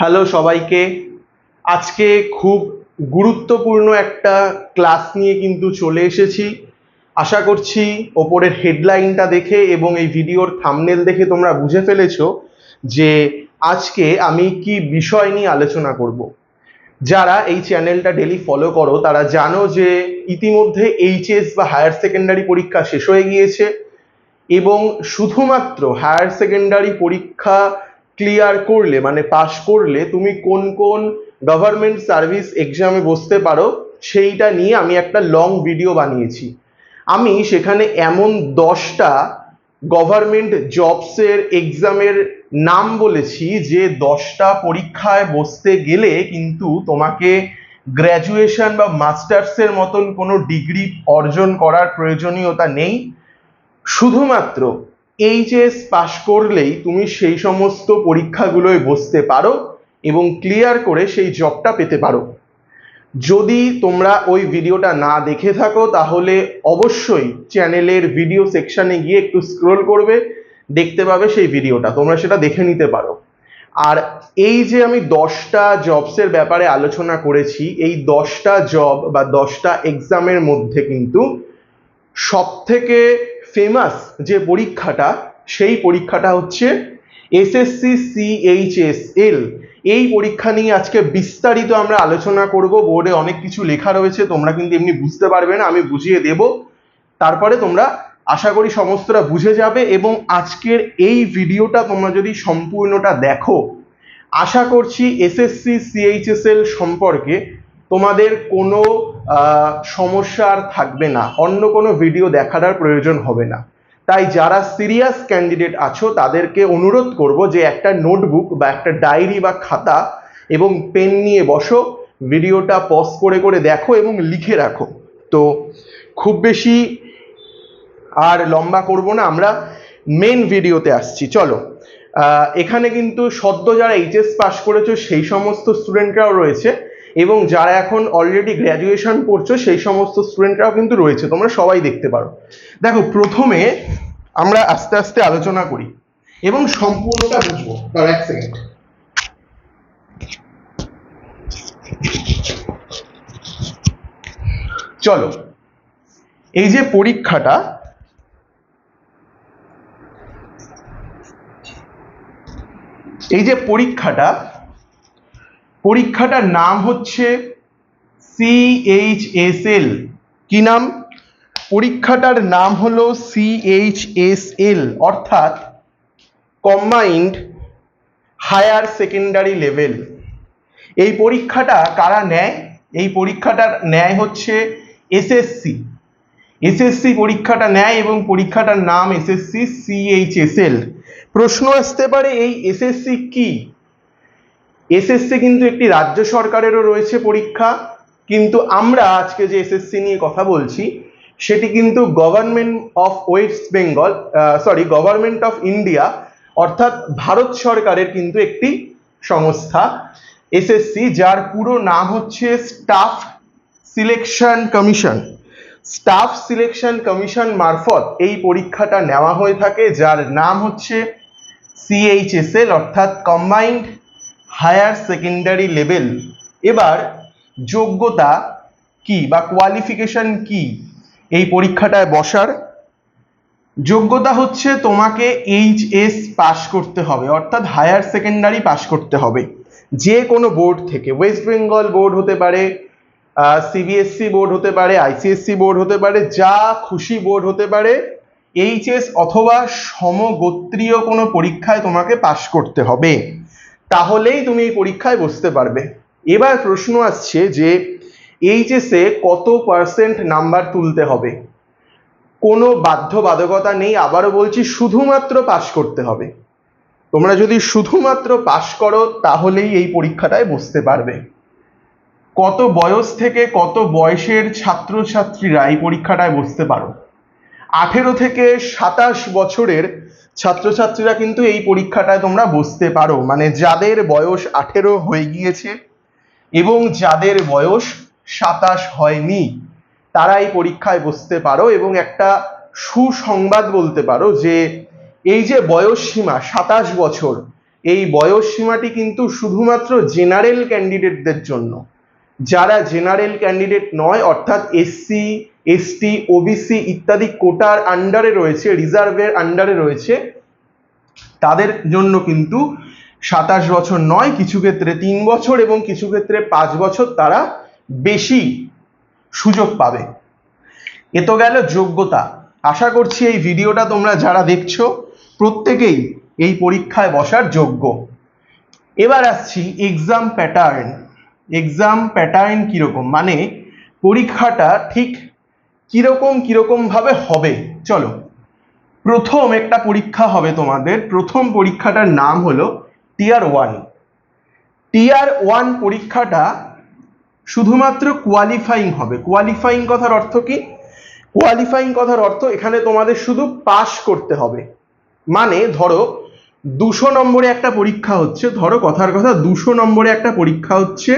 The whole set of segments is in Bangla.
হ্যালো সবাইকে। আজকে খুব গুরুত্বপূর্ণ একটা ক্লাস নিয়ে কিন্তু চলে এসেছি। আশা করছি ওপরের হেডলাইনটা দেখে এবং এই ভিডিওর থাম্বনেল দেখে তোমরা বুঝে ফেলেছো যে আজকে আমি কি বিষয় নিয়ে আলোচনা করব। যারা এই চ্যানেলটা ডেলি ফলো করো তারা জানো যে ইতিমধ্যে এইচএস বা হায়ার সেকেন্ডারি পরীক্ষা শেষ হয়ে গিয়েছে এবং শুধুমাত্র হায়ার সেকেন্ডারি পরীক্ষা ক্লিয়ার করলে মানে পাশ করলে তুমি কোন কোন গভর্নমেন্ট সার্ভিস এক্সামে বসতে পারো সেইটা নিয়ে আমি একটা লং ভিডিও বানিয়েছি। আমি সেখানে এমন 10টা গভর্নমেন্ট জবসের এক্সামের নাম বলেছি যে 10টা পরীক্ষায় বসতে গেলে কিন্তু তোমাকে গ্র্যাজুয়েশন বা মাস্টার্সের মতন কোনো ডিগ্রি অর্জন করার প্রয়োজনীয়তা নেই। শুধুমাত্র এইচএস পাশ করলেই তুমি সেই সমস্ত পরীক্ষাগুলোয় বসতে পারো এবং ক্লিয়ার করে সেই জবটা পেতে পারো। যদি তোমরা ওই ভিডিওটা না দেখে থাকো তাহলে অবশ্যই চ্যানেলের ভিডিও সেকশনে গিয়ে একটু স্ক্রোল করবে, দেখতে পাবে সেই ভিডিওটা, তোমরা সেটা দেখে নিতে পারো। আর এই যে আমি 10টা জবসের ব্যাপারে আলোচনা করেছি, এই 10টা জব বা 10টা এক্সামের মধ্যে কিন্তু সবথেকে ফেমাস যে পরীক্ষাটা, সেই পরীক্ষাটা হচ্ছে এসএসসি সিএইচএসএল। এই পরীক্ষা নিয়ে আজকে বিস্তারিত আমরা আলোচনা করব। বোর্ডে অনেক কিছু লেখা রয়েছে, তোমরা কিন্তু এমনি বুঝতে পারবে না, আমি বুঝিয়ে দেব। তারপরে তোমরা আশা করি সমস্তটা বুঝে যাবে এবং আজকের এই ভিডিওটা তোমরা যদি সম্পূর্ণটা দেখো, আশা করছি এসএসসি সিএইচএসএল সম্পর্কে তোমাদের কোনো সমস্যা আর থাকবে না, অন্য কোনো ভিডিও দেখার আর প্রয়োজন হবে না। তাই যারা সিরিয়াস ক্যান্ডিডেট আছো তাদেরকে অনুরোধ করব যে একটা নোটবুক বা একটা ডায়েরি বা খাতা এবং পেন নিয়ে বসো, ভিডিওটা পজ করে করে দেখো এবং লিখে রাখো। তো খুব বেশি আর লম্বা করব না, আমরা মেন ভিডিওতে আসছি। চলো, এখানে কিন্তু সদ্য যারা এইচএস পাস করেছো সেই সমস্ত স্টুডেন্টরাও রয়েছে এবং যারা এখন অলরেডি গ্র্যাজুয়েশন করছো সেই সমস্ত স্টুডেন্টরাও কিন্তু রয়েছে, তোমরা সবাই দেখতে পারো। দেখো, প্রথমে আমরা আস্তে আস্তে আলোচনা করি এবং সম্পূর্ণটা বুঝবো। এক সেকেন্ড। চলো, এই যে পরীক্ষাটা, পরীক্ষাটার নাম হচ্ছে সিএইচএসএল। কি নাম? পরীক্ষাটার নাম হলো সিএইচএসএল, অর্থাৎ কম্বাইন্ড হায়ার সেকেন্ডারি লেভেল। এই পরীক্ষাটা কারা নেয়? এই পরীক্ষাটার ন্যায় হচ্ছে এসএসসি পরীক্ষাটা নেয় এবং পরীক্ষাটার নাম এসএসসি সিএইচএসএল। প্রশ্ন আসতে পারে এই এসএসসি কি? এসএসসি কিন্তু একটি রাজ্য সরকারেরও রয়েছে পরীক্ষা, কিন্তু আমরা আজকে যে এসএসসি নিয়ে কথা বলছি সেটি কিন্তু গভর্নমেন্ট অফ ইন্ডিয়া অর্থাৎ ভারত সরকারের কিন্তু একটি সংস্থা এসএসসি, যার পুরো নাম হচ্ছে স্টাফ সিলেকশন কমিশন মারফত এই পরীক্ষাটা নেওয়া হয়ে থাকে, যার নাম হচ্ছে সিএইচএসএল অর্থাৎ কম্বাইন্ড হায়ার সেকেন্ডারি লেভেল। এবার যোগ্যতা কি বা কোয়ালিফিকেশন কি এই পরীক্ষাটায় বসার? যোগ্যতা হচ্ছে তোমাকে এইচএস পাস করতে হবে, অর্থাৎ হায়ার সেকেন্ডারি পাস করতে হবে যে কোনো বোর্ড থেকে। ওয়েস্ট বেঙ্গল বোর্ড হতে পারে, সিবিএসসি বোর্ড হতে পারে, আইসিএসসি বোর্ড হতে পারে, যা খুশি বোর্ড হতে পারে, এইচএস অথবা সমগোত্রীয় কোনো পরীক্ষায় তোমাকে পাস করতে হবে, তাহলেই তুমি এই পরীক্ষায় বসতে পারবে। এবার প্রশ্ন আসছে যে এইচএসে কত পার্সেন্ট নাম্বার তুলতে হবে? কোনো বাধ্যবাধকতা নেই, আবারও বলছি, শুধুমাত্র পাস করতে হবে। তোমরা যদি শুধুমাত্র পাস করো তাহলেই এই পরীক্ষাটায় বসতে পারবে। কত বয়স থেকে কত বয়সের ছাত্রছাত্রীরা এই পরীক্ষাটায় বসতে পারো? 18 থেকে 27 বছরের ছাত্রছাত্রীরা কিন্তু এই পরীক্ষাটায় তোমরা বসতে পারো, মানে যাদের বয়স 18 হয়ে গিয়েছে এবং যাদের বয়স 27 হয়নি তারা এই পরীক্ষায় বসতে পারো। এবং একটা সুসংবাদ বলতে পারো যে এই যে বয়স সীমা 27 বছর, এই বয়স সীমাটি কিন্তু শুধুমাত্র জেনারেল ক্যান্ডিডেটদের জন্য। যারা জেনারেল ক্যান্ডিডেট নয়, অর্থাৎ এসসি, এসটি, ওবিসি ইত্যাদি কোটার আন্ডারে রয়েছে, রিজার্ভের আন্ডারে রয়েছে, তাদের জন্য কিন্তু 27 বছর নয়, কিছু ক্ষেত্রে 3 বছর এবং কিছু ক্ষেত্রে 5 বছর তারা বেশি সুযোগ পাবে। এ তো গেল যোগ্যতা। আশা করছি এই ভিডিওটা তোমরা যারা দেখছো প্রত্যেকেই এই পরীক্ষায় বসার যোগ্য। এবার আসছি এক্সাম প্যাটার্ন। এক্সাম প্যাটার্ন কিরকম, মানে পরীক্ষাটা ঠিক কিরকম ভাবে হবে। চলো, প্রথম একটা পরীক্ষা হবে তোমাদের। প্রথম পরীক্ষাটার নাম হলো টিয়ার 1। টিয়ার 1 পরীক্ষাটা শুধুমাত্র কোয়ালিফাইং হবে। কোয়ালিফাইং কথার অর্থ কি? কোয়ালিফাইং কথার অর্থ এখানে তোমাদের শুধু পাস করতে হবে। মানে ধরো 200 নম্বরে একটা পরীক্ষা হচ্ছে, ধরো কথার কথা 200 নম্বরে একটা পরীক্ষা হচ্ছে,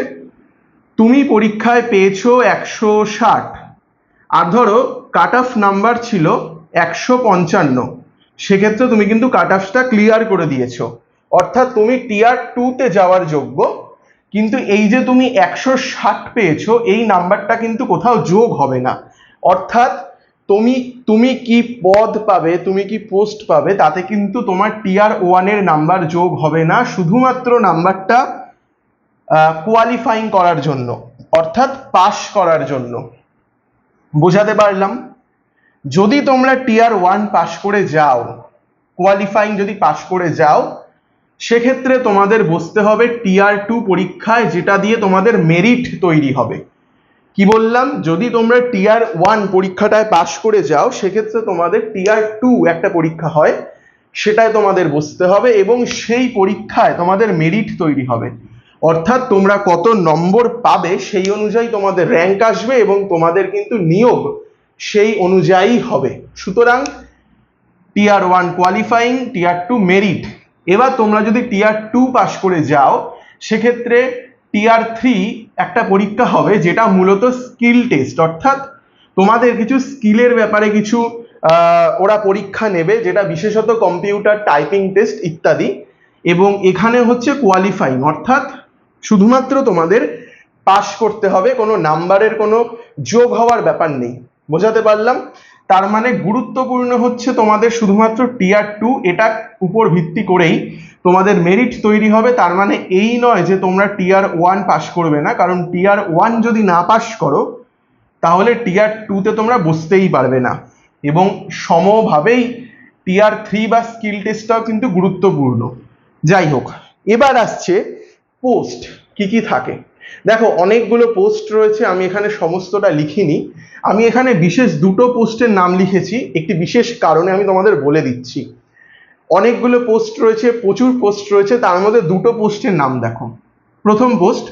তুমি পরীক্ষায় পেয়েছো 160, আর ধরো কাট অফ নাম্বার ছিল 155, সেক্ষেত্রে তুমি কিন্তু কাট অফটা ক্লিয়ার করে দিয়েছো, অর্থাৎ তুমি টিয়ার 2-তে যাওয়ার যোগ্য। কিন্তু এই যে তুমি 160 পেয়েছো, এই নাম্বারটা কিন্তু কোথাও যোগ হবে না। অর্থাৎ তুমি কি পদ পাবে, তুমি কি পোস্ট পাবে, তাতে কিন্তু তোমার টিয়ার 1-এর নাম্বার যোগ হবে না, শুধুমাত্র নাম্বারটা কোয়ালিফাইং করার জন্য, অর্থাৎ পাস করার জন্য। বোঝাতে পারলাম? যদি তোমরা টিয়ার 1 পাস করে যাও, কোয়ালিফাইং যদি পাস করে যাও, সেক্ষেত্রে তোমাদের বসতে হবে টিয়ার 2 পরীক্ষায়, যেটা দিয়ে তোমাদের মেরিট তৈরি হবে। কি বললাম? যদি তোমরা টিয়ার 1 পরীক্ষাটায় পাস করে যাও, সেক্ষেত্রে তোমাদের টিয়ার 2 একটা পরীক্ষা হয়, সেটায় তোমাদের বসতে হবে এবং সেই পরীক্ষায় তোমাদের মেরিট তৈরি হবে। অর্থাৎ তোমরা কত নম্বর পাবে সেই অনুযায়ী তোমাদের র্যাঙ্ক আসবে এবং তোমাদের কিন্তু নিয়োগ সেই অনুযায়ী হবে। সুতরাং টিয়ার 1 কোয়ালিফাইং, টিয়ার 2 মেরিট। এবার তোমরা যদি টিয়ার 2 পাস করে যাও, সেক্ষেত্রে টিয়ার 3 একটা পরীক্ষা হবে, যেটা মূলত স্কিল টেস্ট, অর্থাৎ তোমাদের কিছু স্কিলের ব্যাপারে কিছু ওরা পরীক্ষা নেবে, যেটা বিশেষত কম্পিউটার টাইপিং টেস্ট ইত্যাদি। এবং এখানে হচ্ছে কোয়ালিফাইং, অর্থাৎ শুধুমাত্র তোমাদের পাস করতে হবে, কোনো নাম্বারের কোনো যোগ হওয়ার ব্যাপার নেই। বোঝাতে পারলাম? তার মানে গুরুত্বপূর্ণ হচ্ছে তোমাদের শুধুমাত্র টিয়ার 2, এটা উপর ভিত্তি করেই তোমাদের মেরিট তৈরি হবে। তার মানে এই নয় যে তোমরা টিয়ার 1 পাস করবে না, কারণ টিয়ার 1 যদি না পাস করো তাহলে টিয়ার 2-তে তোমরা বসতেই পারবে না। এবং সমভাবেই টিয়ার 3 বা স্কিল টেস্টটাও কিন্তু গুরুত্বপূর্ণ। যাই হোক, এবার আসছে পোস্ট কি কি থাকে। দেখো, অনেকগুলো পোস্ট রয়েছে, আমি এখানে সমস্তটা লিখিনি। আমি এখানে বিশেষ 2টো পোস্টের নাম লিখেছি, একটি বিশেষ কারণে আমি তোমাদের বলে দিচ্ছি। অনেকগুলো পোস্ট রয়েছে, প্রচুর পোস্ট রয়েছে, তার মধ্যে 2টো পোস্টের নাম দেখো। প্রথম পোস্ট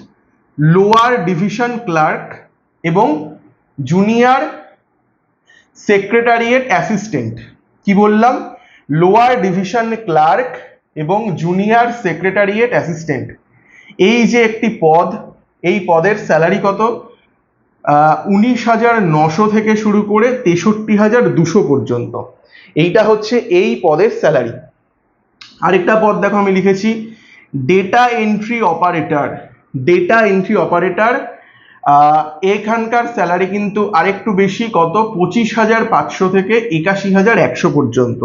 লোয়ার ডিভিশন ক্লার্ক এবং জুনিয়র সেক্রেটারিয়েট অ্যাসিস্ট্যান্ট। কি বললাম? লোয়ার ডিভিশন ক্লার্ক এবং জুনিয়র সেক্রেটারিয়েট অ্যাসিস্ট্যান্ট। এই যে একটি পদ, এই পদের স্যালারি কত? 19,900 থেকে শুরু করে 63,200 পর্যন্ত। এইটা হচ্ছে এই পদের স্যালারি। আরেকটা পদ দেখো আমি লিখেছি data entry operator. Data entry operator, এখানকার স্যালারি কিন্তু আরেকটু বেশি, কত? 25,500 থেকে 81,100 পর্যন্ত।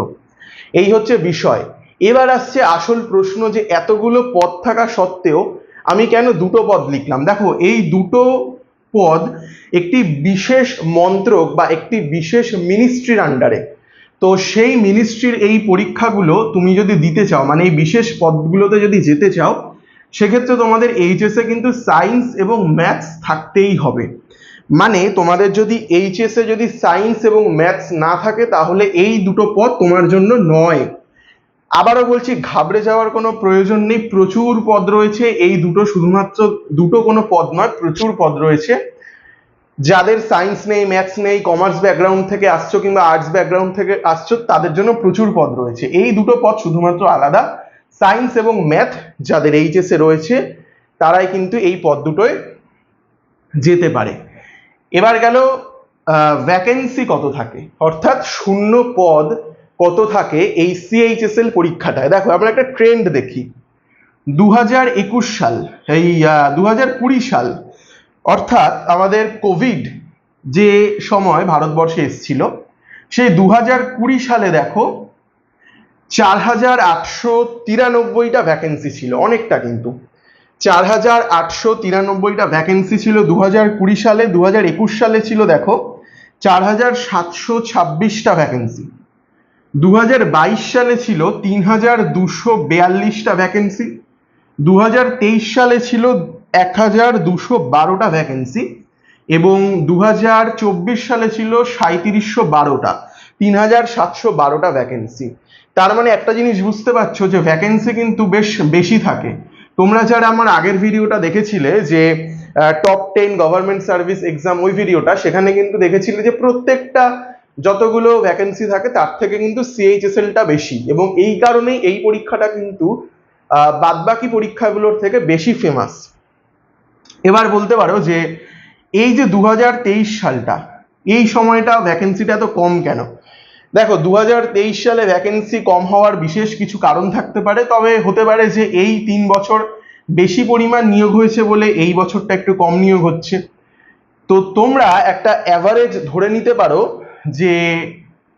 এই হচ্ছে বিষয়। এবার আসছে আসল প্রশ্ন, যে এতগুলো পদ থাকা সত্ত্বেও আমি কেন 2টো পদ লিখলাম। দেখো, এই 2টো পদ একটি বিশেষ মন্ত্রক বা একটি বিশেষ মিনিস্ট্রির আন্ডারে। তো সেই মিনিস্ট্রির এই পরীক্ষাগুলো তুমি যদি দিতে চাও, মানে এই বিশেষ পদগুলোতে যদি যেতে চাও, সেক্ষেত্রে তোমাদের এইচএসে কিন্তু সায়েন্স এবং ম্যাথস থাকতেই হবে। মানে তোমাদের যদি এইচএসে যদি সায়েন্স এবং ম্যাথস না থাকে, তাহলে এই 2টো পদ তোমার জন্য নয়। আবারও বলছি, ঘাবড়ে যাওয়ার কোনো প্রয়োজন নেই, প্রচুর পদ রয়েছে। এই 2টো শুধুমাত্র 2টো কোনো পদ নয়, প্রচুর পদ রয়েছে। যাদের সায়েন্স নেই, ম্যাথস নেই, কমার্স ব্যাকগ্রাউন্ড থেকে আসছো কিংবা আর্টস ব্যাকগ্রাউন্ড থেকে আসছো, তাদের জন্য প্রচুর পদ রয়েছে। এই 2টো পদ শুধুমাত্র আলাদা। সায়েন্স এবং ম্যাথ যাদের এইচএসে রয়েছে, তারাই কিন্তু এই পদ দুটোয় যেতে পারে। এবার গেল ভ্যাকেন্সি কত থাকে, অর্থাৎ শূন্য পদ কত থাকে এই সিএইচএসএল পরীক্ষাটায়। দেখো, আমরা একটা ট্রেন্ড দেখি। 2021 সাল, এই 2020 সাল, অর্থাৎ আমাদের কোভিড যে সময় ভারতবর্ষে এসেছিল, সেই 2020 সালে দেখো 4893টা ভ্যাকেন্সি ছিল, অনেকটা কিন্তু। 4893টা ভ্যাকেন্সি ছিল 2020 সালে। 2021 সালে ছিল দেখো 4726টা ভ্যাকেন্সি। 2022 সালে ছিল 3242টা ভ্যাকেন্সি। 2023 সালে ছিল 1212টা ভ্যাকেন্সি এবং 2024 সালে ছিল 3712টা, 3712টা ভ্যাকেন্সি। তার মানে একটা জিনিস বুঝতে পারছো যে ভ্যাকেন্সি কিন্তু বেশ বেশি থাকে। তোমরা যারা আমার আগের ভিডিওটা দেখেছিলে যে টপ 10 গভর্নমেন্ট সার্ভিস এক্সাম, ওই ভিডিওটা, সেখানে কিন্তু দেখেছিলে যে প্রত্যেকটা যতগুলো ভ্যাকেন্সি থাকে তার থেকে কিন্তু সিএইচএসএলটা বেশি, এবং এই কারণেই এই পরীক্ষাটা কিন্তু বাদবাকি পরীক্ষাগুলোর থেকে বেশি ফেমাস। এবার বলতে পারো যে এই যে 2023 সালটা, এই সময়টা ভ্যাকেন্সিটা এত কম কেন? দেখো 2023 সালে ভ্যাকেন্সি কম হওয়ার বিশেষ কিছু কারণ থাকতে পারে, তবে হতে পারে যে এই 3 বছর বেশি পরিমাণ নিয়োগ হয়েছে বলে এই বছরটা একটু কম নিয়োগ হচ্ছে। তো তোমরা একটা অ্যাভারেজ ধরে নিতে পারো যে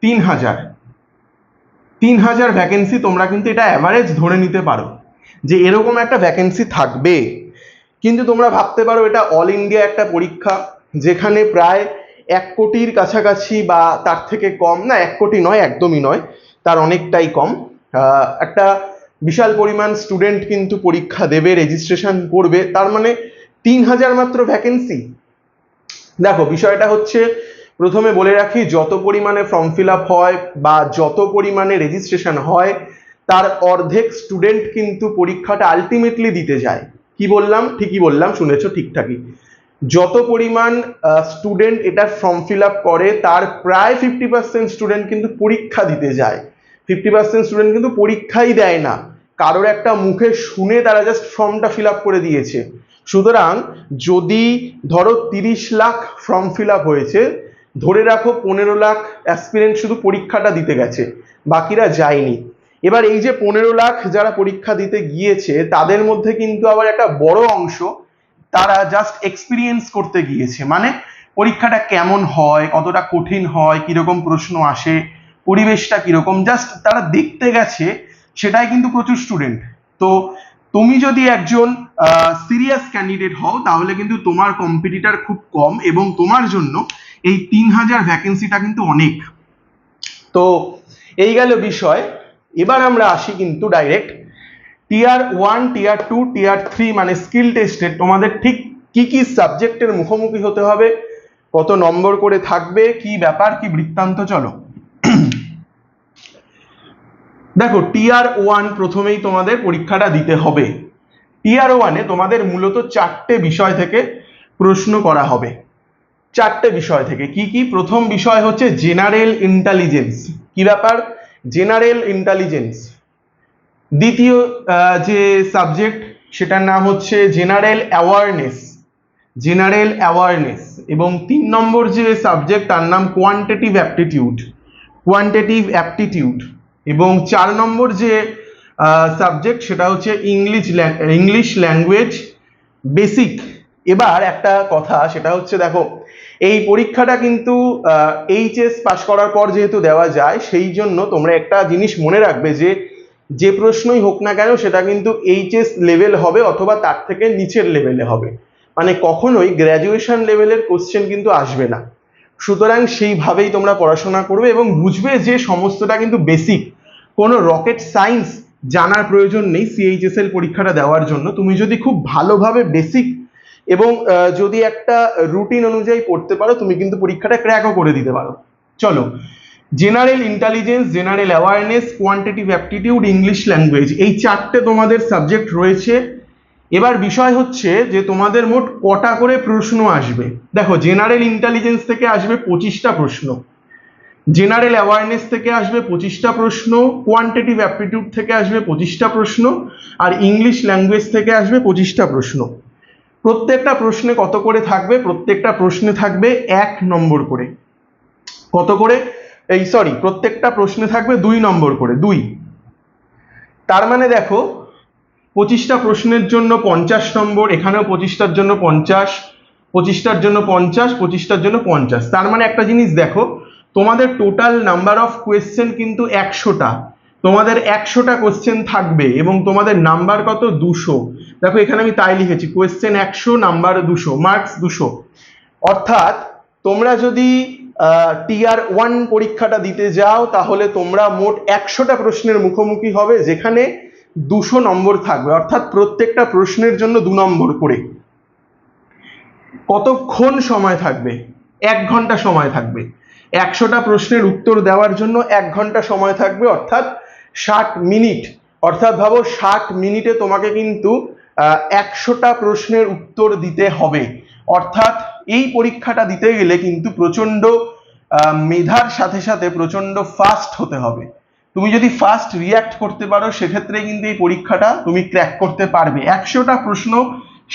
3000 ভ্যাকেন্সি, তোমরা কিন্তু এটা অ্যাভারেজ ধরে নিতে পারো যে এরকম একটা ভ্যাকেন্সি থাকবে। কিন্তু তোমরা ভাবতে পারো এটা অল ইন্ডিয়া একটা পরীক্ষা, যেখানে প্রায় 1 কোটির কাছাকাছি বা তার থেকে কম, না 1 কোটি নয়, একদমই নয়, তার অনেকটাই কম, একটা বিশাল পরিমাণ স্টুডেন্ট কিন্তু পরীক্ষা দেবে, রেজিস্ট্রেশন করবে। তার মানে 3000 মাত্র ভ্যাকেন্সি। দেখো বিষয়টা হচ্ছে, প্রথমে বলে রাখি, যত পরিমাণে ফর্ম ফিল আপ হয় বা যত পরিমাণে রেজিস্ট্রেশন হয় তার অর্ধেক স্টুডেন্ট কিন্তু পরীক্ষাটা আলটিমেটলি দিতে যায়। কি বললাম? ঠিকই বললাম, শুনেছো ঠিকঠাকই। যত পরিমাণ স্টুডেন্ট এটার ফর্ম ফিল আপ করে তার প্রায় 50% স্টুডেন্ট কিন্তু পরীক্ষা দিতে যায়। 50% স্টুডেন্ট কিন্তু পরীক্ষাই দেয় না, কারোর একটা মুখে শুনে তারা জাস্ট ফর্মটা ফিল আপ করে দিয়েছে। সুতরাং যদি ধরো 30 লাখ ফর্ম ফিল আপ হয়েছে, ধরে রাখো 15 লাখ অ্যাসপিরেন্ট শুধু পরীক্ষাটা দিতে গেছে, বাকিরা যায়নি। এবার এই যে 15 লাখ যারা পরীক্ষা দিতে গিয়েছে তাদের মধ্যে কিন্তু আবার একটা বড় অংশ তারা জাস্ট এক্সপিরিয়েন্স করতে গিয়েছে, মানে পরীক্ষাটা কেমন হয়, কতটা কঠিন হয়, কিরকম প্রশ্ন আসে, পরিবেশটা কিরকম, জাস্ট তারা দেখতে গেছে। সেটাই কিন্তু প্রচুর স্টুডেন্ট। তো তুমি যদি একজন সিরিয়াস ক্যান্ডিডেট হও তাহলে কিন্তু তোমার কম্পিটিটর খুব কম, এবং তোমার জন্য এই 3000 ভ্যাকেন্সিটা কিন্তু অনেক। তো এই গেল বিষয়। এবার আমরা আসি কিন্তু ডাইরেক্ট টিয়ার 1, টিয়ার 2, টিয়ার 3 মানে স্কিল টেস্টে তোমাদের ঠিক কি কি সাবজেক্টের মুখোমুখি হতে হবে, কত নম্বর করে থাকবে, কি ব্যাপার, কি বৃত্তান্ত, চলো। দেখো টিয়ার 1 প্রথমেই তোমাদের পরীক্ষাটা দিতে হবে। টিয়ার 1-এ তোমাদের মূলত 4টে বিষয় থেকে প্রশ্ন করা হবে। 4টে বিষয় থেকে কি কি? প্রথম বিষয় হচ্ছে জেনারেল ইন্টেলিজেন্স। কি ব্যাপার? General intelligence. দ্বিতীয় যে সাবজেক্ট সেটার নাম হচ্ছে জেনারেল অ্যাওয়ারনেস, জেনারেল অ্যাওয়ারনেস। এবং 3 নম্বর যে সাবজেক্ট তার নাম কোয়ান্টিটিভ অ্যাপটিটিউড, কোয়ান্টিটিভ অ্যাপটিটিউড। এবং 4 নম্বর যে সাবজেক্ট সেটা হচ্ছে ইংলিশ ল্যাঙ্গুয়েজ বেসিক। এবার একটা কথা, সেটা হচ্ছে দেখো এই পরীক্ষাটা কিন্তু এইচএস পাস করার পর যেহেতু দেওয়া যায়, সেই জন্য তোমরা একটা জিনিস মনে রাখবে যে প্রশ্নই হোক না কেন সেটা কিন্তু এইচএস লেভেল হবে অথবা তার থেকে নিচের লেভেলে হবে, মানে কখনোই গ্র্যাজুয়েশন লেভেলের কোশ্চেন কিন্তু আসবে না। সুতরাং সেইভাবেই তোমরা পড়াশোনা করবে এবং বুঝবে যে সমস্তটা কিন্তু বেসিক, কোনো রকেট সায়েন্স জানার প্রয়োজন নেই সিএইচএসএল পরীক্ষাটা দেওয়ার জন্য। তুমি যদি খুব ভালোভাবে বেসিক এবং যদি একটা রুটিন অনুযায়ী পড়তে পারো, তুমি কিন্তু পরীক্ষাটা ক্র্যাকও করে দিতে পারো। চলো, general intelligence, general awareness, quantitative aptitude, English language, এই 4টে তোমাদের সাবজেক্ট রয়েছে। এবার বিষয় হচ্ছে যে তোমাদের মোট কটা করে প্রশ্ন আসবে। দেখো জেনারেল ইন্টেলিজেন্স থেকে আসবে 25টা প্রশ্ন, জেনারেল অ্যাওয়ারনেস থেকে আসবে 25টা প্রশ্ন, কোয়ান্টিটিভ অ্যাপটিটিউড থেকে আসবে 25টা প্রশ্ন, আর ইংলিশ ল্যাঙ্গুয়েজ থেকে আসবে 25টা প্রশ্ন। প্রত্যেকটা প্রশ্নে কত করে থাকবে? প্রত্যেকটা প্রশ্নে থাকবে 1 নম্বর করে। কত করে? প্রত্যেকটা প্রশ্নে থাকবে 2 নম্বর করে, 2। তার মানে দেখো 25টা প্রশ্নের জন্য 50 নম্বর, এখানেও 25টার জন্য 50, 25টার জন্য 50, 25টার জন্য 50। তার মানে একটা জিনিস দেখো, তোমাদের টোটাল নাম্বার অফ কোয়েশ্চেন কিন্তু 100টা, তোমাদের 100টা কোয়েশ্চেন থাকবে এবং তোমাদের নাম্বার কত 200। দেখো এখানে আমি তাই লিখেছি, কোয়েশ্চেন 100, নাম্বার 200, মার্কস 200। অর্থাৎ তোমরা যদি টিয়ার 1 পরীক্ষাটা দিতে যাও তাহলে তোমরা মোট 100টা প্রশ্নের মুখোমুখি হবে, যেখানে 200 নম্বর থাকবে, অর্থাৎ প্রত্যেকটা প্রশ্নের জন্য 2 নম্বর করে। কতক্ষণ সময় থাকবে? 1 ঘন্টা সময় থাকবে। 100টা প্রশ্নের উত্তর দেওয়ার জন্য 1 ঘন্টা সময় থাকবে, অর্থাৎ 60 মিনিট। অর্থাৎ ভাবো 60 মিনিটে তোমাকে কিন্তু 100টা প্রশ্নের উত্তর দিতে হবে। অর্থাৎ এই পরীক্ষাটা দিতে গেলে কিন্তু প্রচন্ড মেধার সাথে সাথে প্রচন্ড ফাস্ট হতে হবে। তুমি যদি ফাস্ট রিয়াক্ট করতে পারো সেক্ষেত্রে কিন্তু এই পরীক্ষাটা তুমি ক্র্যাক করতে পারবে। 100টা প্রশ্ন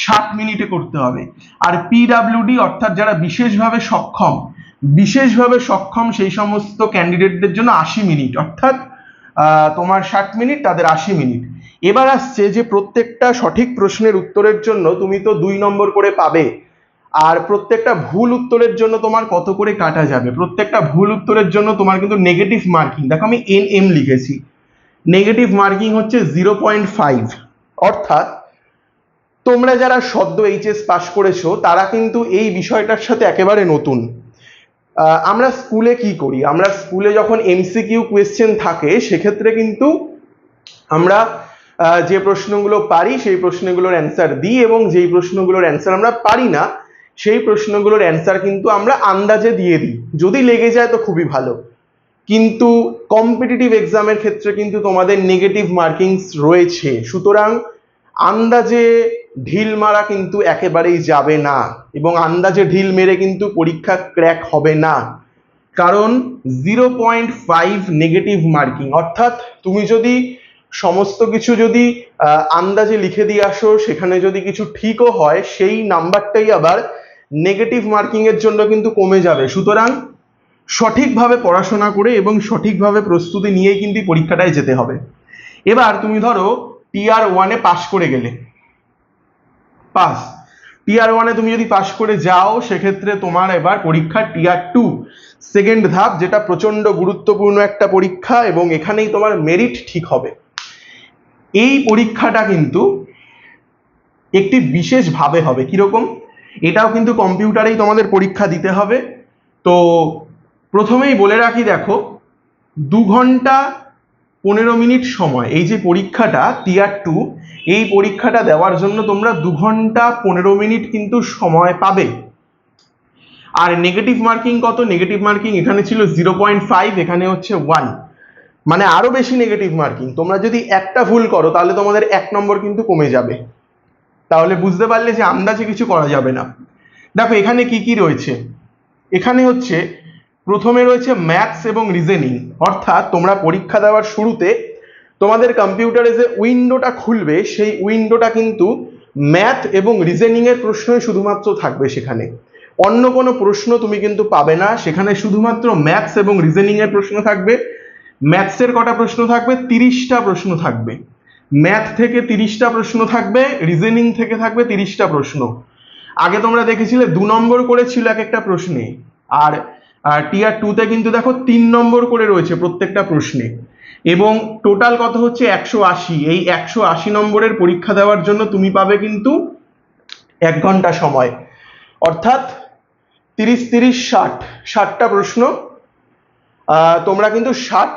60 মিনিটে করতে হবে। আর পিডাব্লিউডি অর্থাৎ যারা বিশেষভাবে সক্ষম সেই সমস্ত ক্যান্ডিডেটদের জন্য 80 মিনিট, অর্থাৎ তোমার 60 মিনিট, তাদের 80 মিনিট। এবার আসছে যে প্রত্যেকটা সঠিক প্রশ্নের উত্তরের জন্য তুমি তো 2 নম্বর করে পাবে, আর প্রত্যেকটা ভুল উত্তরের জন্য তোমার কত করে কাটা যাবে? প্রত্যেকটা ভুল উত্তরের জন্য তোমার কিন্তু নেগেটিভ মার্কিং, দেখো আমি NM লিখেছি, নেগেটিভ মার্কিং হচ্ছে 0.5। অর্থাৎ তোমরা যারা সদ্য এইচএস পাশ করেছো তারা কিন্তু এই বিষয়টার সাথে একেবারে নতুন। আমরা স্কুলে কি করি? আমরা স্কুলে যখন MCQ কোয়েশ্চেন থাকে সেক্ষেত্রে কিন্তু আমরা যে প্রশ্নগুলো পারি সেই প্রশ্নগুলোর অ্যান্সার দিই, এবং যেই প্রশ্নগুলোর অ্যান্সার আমরা পারি না সেই প্রশ্নগুলোর অ্যান্সার কিন্তু আমরা আন্দাজে দিয়ে দিই, যদি লেগে যায় তো খুবই ভালো। কিন্তু কম্পিটিটিভ এক্সামের ক্ষেত্রে কিন্তু তোমাদের নেগেটিভ মার্কিংস রয়েছে, সুতরাং আন্দাজে ঢিল মারা কিন্তু একেবারেই যাবে না, এবং আন্দাজে ঢিল মেরে কিন্তু পরীক্ষা ক্র্যাক হবে না। কারণ 0.5 নেগেটিভ মার্কিং, অর্থাৎ তুমি যদি সমস্ত কিছু যদি আন্দাজে লিখে দিয়ে আসো, সেখানে যদি কিছু ঠিকও হয় সেই নাম্বারটাই আবার নেগেটিভ মার্কিং এর জন্য কিন্তু কমে যাবে। সুতরাং সঠিকভাবে পড়াশোনা করে এবং সঠিকভাবে প্রস্তুতি নিয়েই কিন্তু পরীক্ষাটায় যেতে হবে। এবার তুমি ধরো টিয়ার 1-এ পাশ করে গেলে, টিয়ার 1-এ তুমি যদি পাশ করে যাও সেক্ষেত্রে তোমার এবার পরীক্ষা টিয়ার 2 সেকেন্ড ধাপ, যেটা প্রচন্ড গুরুত্বপূর্ণ একটা পরীক্ষা, এবং এখানেই তোমার মেরিট ঠিক হবে। এই পরীক্ষাটা কিন্তু একটি বিশেষভাবে হবে। কিরকম? এটাও কিন্তু কম্পিউটারেই তোমাদের পরীক্ষা দিতে হবে। তো প্রথমেই বলে রাখি, দেখো 2 ঘন্টা 15 মিনিট সময়, এই যে পরীক্ষাটা টিয়ার 2, এই পরীক্ষাটা দেওয়ার জন্য তোমরা 2 ঘন্টা 15 মিনিট কিন্তু সময় পাবে। আর নেগেটিভ মার্কিং কত? নেগেটিভ মার্কিং এখানে ছিল 0.5, এখানে হচ্ছে 1, মানে আরো বেশি নেগেটিভ মার্কিং। তোমরা যদি একটা ভুল করো তাহলে তোমাদের 1 নম্বর কিন্তু কমে যাবে। তাহলে বুঝতে পারলে যে আন্দাজে কিছু করা যাবে না। দেখো এখানে কি কি রয়েছে। এখানে হচ্ছে প্রথমে রয়েছে ম্যাথস এবং রিজনিং, অর্থাৎ তোমরা পরীক্ষা দেওয়ার শুরুতে তোমাদের কম্পিউটারে যে উইন্ডোটা খুলবে সেই উইন্ডোটা কিন্তু ম্যাথ এবং রিজনিং এর প্রশ্নই শুধুমাত্র থাকবে। সেখানে অন্য কোনো প্রশ্ন তুমি কিন্তু পাবে না, সেখানে শুধুমাত্র ম্যাথস এবং রিজনিং এর প্রশ্ন থাকবে। ম্যাথসের কটা প্রশ্ন থাকবে? 30টা প্রশ্ন থাকবে। ম্যাথ থেকে 30টা প্রশ্ন থাকবে, রিজনিং থেকে থাকবে 30টা প্রশ্ন। আগে তোমরা দেখেছিলে 2 নম্বর করে ছিল এক একটা প্রশ্নে, আর টিয়ার 2-তে কিন্তু দেখো 3 নম্বর করে রয়েছে প্রত্যেকটা প্রশ্নে, এবং টোটাল কত হচ্ছে 180। এই 180 নম্বরের পরীক্ষা দেওয়ার জন্য তুমি পাবে কিন্তু 1 ঘন্টা সময়, অর্থাৎ 30 30 60, 60টা প্রশ্ন তোমরা কিন্তু 60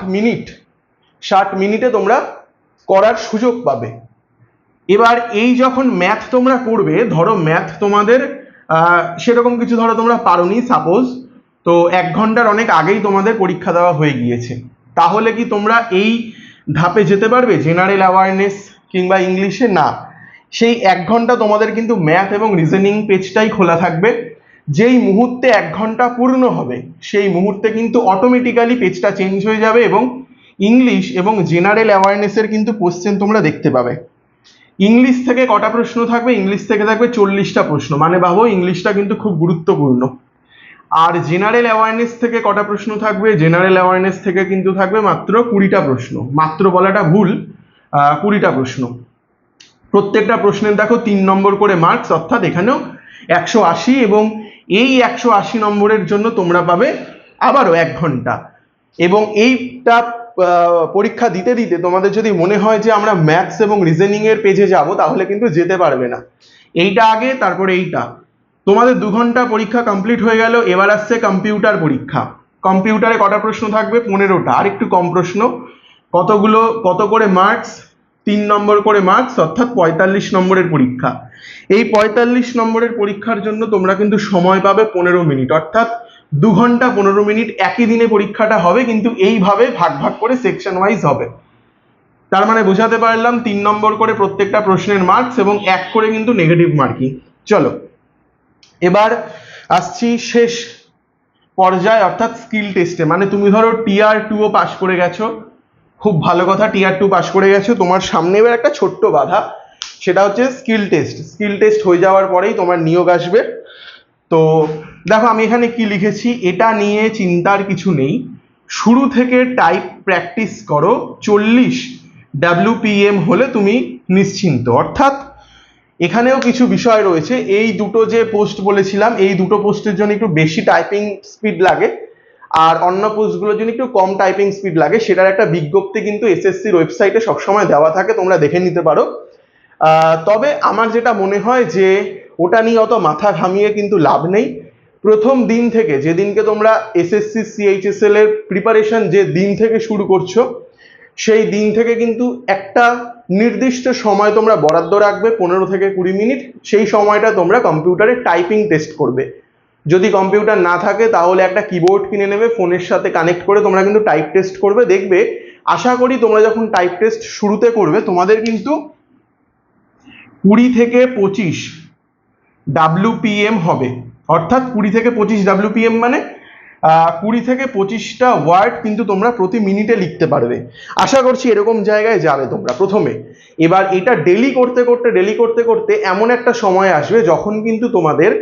মিনিটে তোমরা করার সুযোগ পাবে। এবার এই যখন ম্যাথ তোমরা করবে, ধরো ম্যাথ তোমাদের সেরকম কিছু ধরো তোমরা পারোনি সাপোজ, তো 1 ঘন্টার অনেক আগেই তোমাদের পরীক্ষা দেওয়া হয়ে গিয়েছে, তাহলে কি তোমরা এই ধাপে যেতে পারবে জেনারেল অ্যাওয়ারনেস কিংবা ইংলিশে? না, সেই 1 ঘন্টা তোমাদের কিন্তু ম্যাথ এবং রিজনিং পেজটাই খোলা থাকবে। যেই মুহূর্তে 1 ঘন্টা পূর্ণ হবে সেই মুহূর্তে কিন্তু অটোমেটিক্যালি পেজটা চেঞ্জ হয়ে যাবে, এবং ইংলিশ এবং জেনারেল অ্যাওয়ারনেসের কিন্তু কোশ্চেন তোমরা দেখতে পাবে। ইংলিশ থেকে কটা প্রশ্ন থাকবে? ইংলিশ থেকে থাকবে 40টা প্রশ্ন, মানে ভাবো ইংলিশটা কিন্তু খুব গুরুত্বপূর্ণ। আর জেনারেল অ্যাওয়ারনেস থেকে কটা প্রশ্ন থাকবে? জেনারেল অ্যাওয়ারনেস থেকে কিন্তু থাকবে মাত্র 20টা প্রশ্ন, মাত্র বলাটা ভুল, 20টা প্রশ্ন। প্রত্যেকটা প্রশ্নের দেখো 3 নম্বর করে মার্কস, অর্থাৎ এখানেও 180, এবং এই 180 নম্বরের জন্য তোমরা পাবে আবারও 1 ঘন্টা। এবং এইটা পরীক্ষা দিতে দিতে তোমাদের যদি মনে হয় যে আমরা ম্যাথস এবং রিজনিং এর পেজে যাব, তাহলে কিন্তু যেতে পারবে না। এইটা আগে, তারপরে এইটা। তোমাদের 2 ঘন্টা পরীক্ষা কমপ্লিট হয়ে গেল। এবার আসছে কম্পিউটার পরীক্ষা। কম্পিউটারে কটা প্রশ্ন থাকবে? 15টা, আর একটু কম প্রশ্ন। কত করে মার্কস? 3 নম্বর করে মার্কস, অর্থাৎ 45 নম্বরের পরীক্ষা। এই 45 নম্বরের পরীক্ষার জন্য তোমরা কিন্তু সময় পাবে 15 মিনিট, অর্থাৎ 2 ঘন্টা 15 মিনিট একই দিনে পরীক্ষাটা হবে, কিন্তু এইভাবে ভাগ ভাগ করে সেকশন ওয়াইজ হবে। তার মানে বোঝাতে পারলাম 3 নম্বর করে প্রত্যেকটা প্রশ্নের মার্কস এবং 1 করে কিন্তু নেগেটিভ মার্কিং। চলো এবার আসছি শেষ পর্যায়ে, অর্থাৎ স্কিল টেস্টে। মানে তুমি ধরো টিয়ার 2 ও পাস করে গেছো, খুব ভালো কথা, টিয়ার 2 পাস করে গেছো। তোমার সামনে এবার একটা ছোট্ট বাধা, সেটা হচ্ছে স্কিল টেস্ট। স্কিল টেস্ট হয়ে যাওয়ার পরেই তোমার নিয়োগ আসবে। তো দেখো আমি এখানে কি লিখেছি, এটা নিয়ে চিন্তার কিছু নেই। শুরু থেকে টাইপ প্র্যাকটিস করো, 40 WPM হলে তুমি নিশ্চিন্ত। অর্থাৎ এখানেও কিছু বিষয় রয়েছে। এই দুটো যে পোস্ট বলেছিলাম, এই দুটো পোস্টের জন্য একটু বেশি টাইপিং স্পিড লাগে, আর অন্য পোস্টগুলোর জন্য একটু কম টাইপিং স্পিড লাগে। সেটার একটা বিজ্ঞপ্তি কিন্তু এসএসসির ওয়েবসাইটে সবসময় দেওয়া থাকে, তোমরা দেখে নিতে পারো। তবে আমার যেটা মনে হয় যে ওটা নিয়ে অত মাথা ঘামিয়ে কিন্তু লাভ নেই। প্রথম দিন থেকে, যেদিনকে তোমরা এসএসসি সিএইচএসএল এর প্রিপারেশন যে দিন থেকে শুরু করছো, সেই দিন থেকে কিন্তু একটা নির্দিষ্ট সময় তোমরা বরাদ্দ রাখবে, 15 থেকে 20 মিনিট। সেই সময়টা তোমরা কম্পিউটারে টাইপিং টেস্ট করবে। যদি কম্পিউটার না থাকে তাহলে একটা কিবোর্ড কিনে নেবে, ফোনের সাথে কানেক্ট করে তোমরা কিন্তু টাইপ টেস্ট করবে। দেখবে, আশা করি তোমরা যখন টাইপ টেস্ট শুরুতে করবে, তোমাদের কিন্তু 20 থেকে 25 WPM হবে। অর্থাৎ 20 থেকে 25 WPM মানে 20 থেকে 25টা ওয়ার্ড কিন্তু তোমরা প্রতি মিনিটে লিখতে পারবে। আশা করছি এরকম জায়গায় যাবে তোমরা প্রথমে। এবার এটা ডেলি করতে করতে এমন একটা সময় আসবে যখন কিন্তু তোমাদের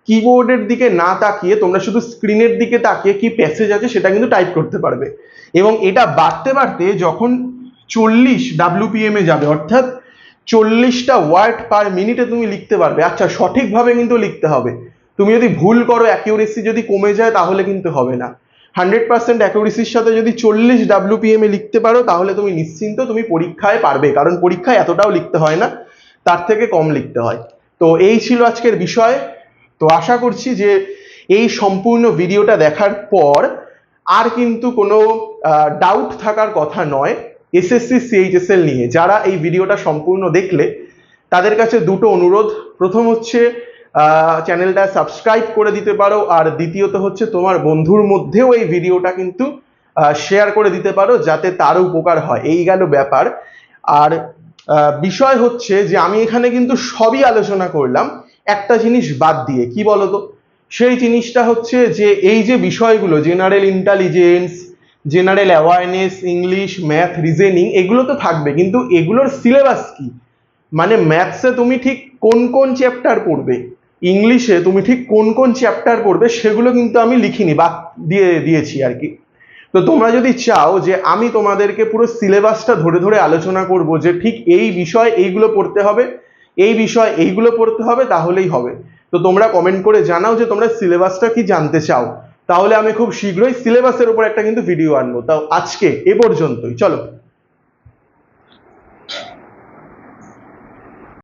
কিবোর্ডের দিকে না তাকিয়ে তোমরা শুধু স্ক্রিনের দিকে তাকিয়ে কি প্যাসেজ আছে সেটা কিন্তু টাইপ করতে পারবে। এবং এটা বাড়তে বাড়তে যখন 40 WPM এ যাবে, অর্থাৎ 40টা ওয়ার্ড পার মিনিটে তুমি লিখতে পারবে। আচ্ছা, সঠিকভাবে কিন্তু লিখতে হবে। তুমি যদি ভুল করো, অ্যাকিউরেসি যদি কমে যায়, তাহলে কিন্তু হবে না। 100% অ্যাকিউরেসির সাথে যদি 40 WPM এ লিখতে পারো, তাহলে তুমি নিশ্চিন্ত, তুমি পরীক্ষায় পারবে। কারণ পরীক্ষায় এতটাও লিখতে হয় না, তার থেকে কম লিখতে হয়। তো এই ছিল আজকের বিষয়। তো আশা করছি যে এই সম্পূর্ণ ভিডিওটা দেখার পর আর কিন্তু কোনো ডাউট থাকার কথা নয় এসএসসি সিএইচএসএল নিয়ে। যারা এই ভিডিওটা সম্পূর্ণ দেখলে, তাদের কাছে দুটো অনুরোধ। প্রথম হচ্ছে চ্যানেলটা সাবস্ক্রাইব করে দিতে পারো, আর দ্বিতীয়ত হচ্ছে তোমার বন্ধুর মধ্যেও এই ভিডিওটা কিন্তু শেয়ার করে দিতে পারো, যাতে তারও উপকার হয়। এই গেল ব্যাপার। আর বিষয় হচ্ছে যে আমি এখানে কিন্তু সবই আলোচনা করলাম, একটা জিনিস বাদ দিয়ে। কি বলতো? সেই জিনিসটা হচ্ছে যে এই যে বিষয়গুলো, general intelligence, general awareness, English, math, reasoning, এগুলো তো থাকবে, কিন্তু এগুলোর সিলেবাস কি? মানে ম্যাথসে তুমি ঠিক কোন কোন চ্যাপ্টার পড়বে, ইংলিশে তুমি ঠিক কোন কোন চ্যাপ্টার পড়বে, সেগুলো কিন্তু আমি লিখিনি বা দিয়েছি আর কি। তো তোমরা যদি চাও যে আমি তোমাদেরকে পুরো সিলেবাসটা ধরে ধরে আলোচনা করব, যে ঠিক এই বিষয় এইগুলো পড়তে হবে, এই বিষয় এইগুলো পড়তে হবে, তাহলেই হবে। তো তোমরা কমেন্ট করে জানাও যে তোমরা সিলেবাসটা কি জানতে চাও, তাহলে আমি খুব শীঘ্রই সিলেবাসের উপর একটা কিন্তু ভিডিও আনবো। তাও আজকে এ পর্যন্তই, চলো।